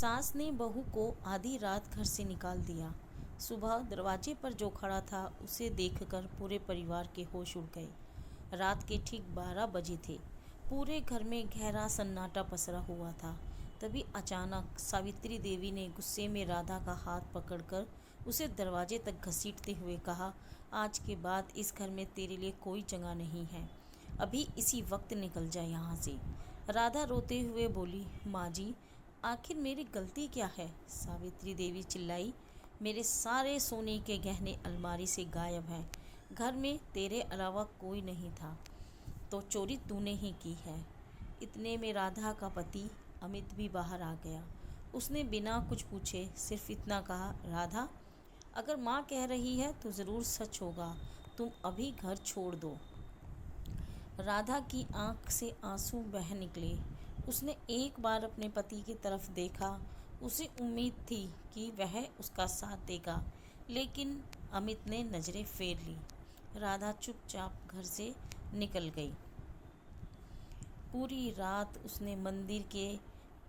सास ने बहू को आधी रात घर से निकाल दिया। सुबह दरवाजे पर जो खड़ा था उसे देखकर पूरे परिवार के होश उड़ गए। रात के ठीक 12 बजे थे। पूरे घर में गहरा सन्नाटा पसरा हुआ था। तभी अचानक सावित्री देवी ने गुस्से में राधा का हाथ पकड़कर उसे दरवाजे तक घसीटते हुए कहा, आज के बाद इस घर में तेरे लिए कोई जगह नहीं है। अभी इसी वक्त निकल जा यहाँ से। राधा रोते हुए बोली, माँ जी, आखिर मेरी गलती क्या है? सावित्री देवी चिल्लाई, मेरे सारे सोने के गहने अलमारी से गायब हैं। घर में तेरे अलावा कोई नहीं था, तो चोरी तूने ही की है। इतने में राधा का पति अमित भी बाहर आ गया। उसने बिना कुछ पूछे सिर्फ इतना कहा, राधा, अगर माँ कह रही है तो ज़रूर सच होगा। तुम अभी घर छोड़ दो। राधा की आंख से आंसू बह निकले। उसने एक बार अपने पति की तरफ देखा। उसे उम्मीद थी कि वह उसका साथ देगा, लेकिन अमित ने नज़रें फेर ली। राधा चुपचाप घर से निकल गई। पूरी रात उसने मंदिर के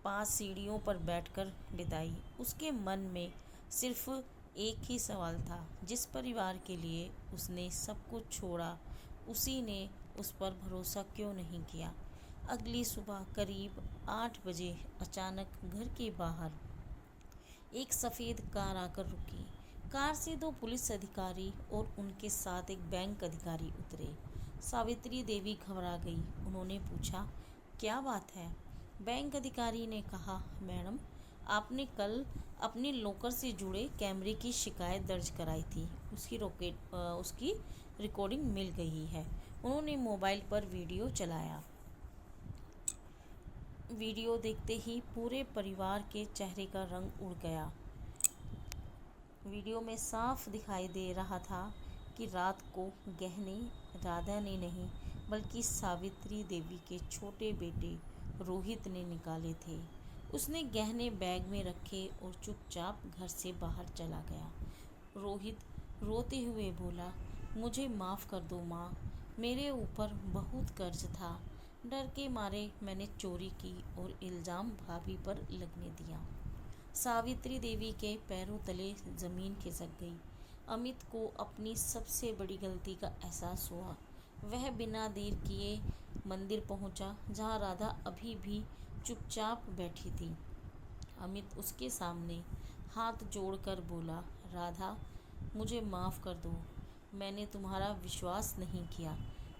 पास सीढ़ियों पर बैठकर बिताई। उसके मन में सिर्फ एक ही सवाल था, जिस परिवार के लिए उसने सब कुछ छोड़ा, उसी ने उस पर भरोसा क्यों नहीं किया। अगली सुबह करीब 8 बजे अचानक घर के बाहर एक सफ़ेद कार आकर रुकी। कार से 2 पुलिस अधिकारी और उनके साथ एक बैंक अधिकारी उतरे। सावित्री देवी घबरा गई। उन्होंने पूछा, क्या बात है? बैंक अधिकारी ने कहा, मैडम, आपने कल अपने लॉकर से जुड़े कैमरे की शिकायत दर्ज कराई थी। उसकी रिकॉर्डिंग मिल गई है। उन्होंने मोबाइल पर वीडियो चलाया। वीडियो देखते ही पूरे परिवार के चेहरे का रंग उड़ गया। वीडियो में साफ दिखाई दे रहा था कि रात को गहने राधा ने नहीं, बल्कि सावित्री देवी के छोटे बेटे रोहित ने निकाले थे। उसने गहने बैग में रखे और चुपचाप घर से बाहर चला गया। रोहित रोते हुए बोला, मुझे माफ़ कर दो माँ, मेरे ऊपर बहुत कर्ज था। डर के मारे मैंने चोरी की और इल्ज़ाम भाभी पर लगने दिया। सावित्री देवी के पैरों तले ज़मीन खिसक गई। अमित को अपनी सबसे बड़ी गलती का एहसास हुआ। वह बिना देर किए मंदिर पहुंचा, जहां राधा अभी भी चुपचाप बैठी थी। अमित उसके सामने हाथ जोड़कर बोला, राधा, मुझे माफ़ कर दो, मैंने तुम्हारा विश्वास नहीं किया।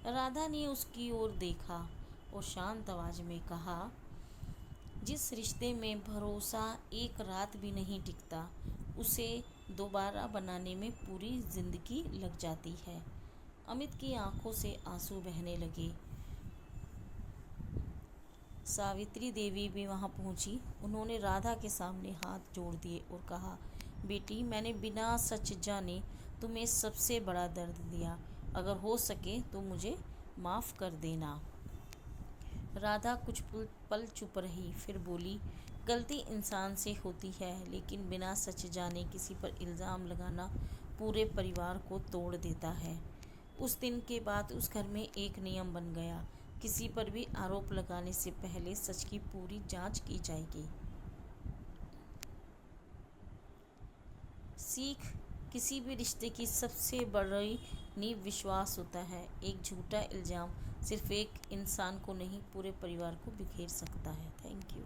राधा ने उसकी ओर देखा और शांत आवाज़ में कहा, जिस रिश्ते में भरोसा एक रात भी नहीं टिकता, उसे दोबारा बनाने में पूरी ज़िंदगी लग जाती है। अमित की आंखों से आंसू बहने लगे। सावित्री देवी भी वहां पहुंची। उन्होंने राधा के सामने हाथ जोड़ दिए और कहा, बेटी, मैंने बिना सच जाने तुम्हें सबसे बड़ा दर्द दिया। अगर हो सके तो मुझे माफ़ कर देना। राधा कुछ पल चुप रही, फिर बोली, गलती इंसान से होती है, लेकिन बिना सच जाने किसी पर इल्ज़ाम लगाना पूरे परिवार को तोड़ देता है। उस दिन के बाद उस घर में एक नियम बन गया, किसी पर भी आरोप लगाने से पहले सच की पूरी जांच की जाएगी। सीख, किसी भी रिश्ते की सबसे बड़ी नींव विश्वास होता है। एक झूठा इल्ज़ाम सिर्फ एक इंसान को नहीं, पूरे परिवार को बिखेर सकता है। Thank you.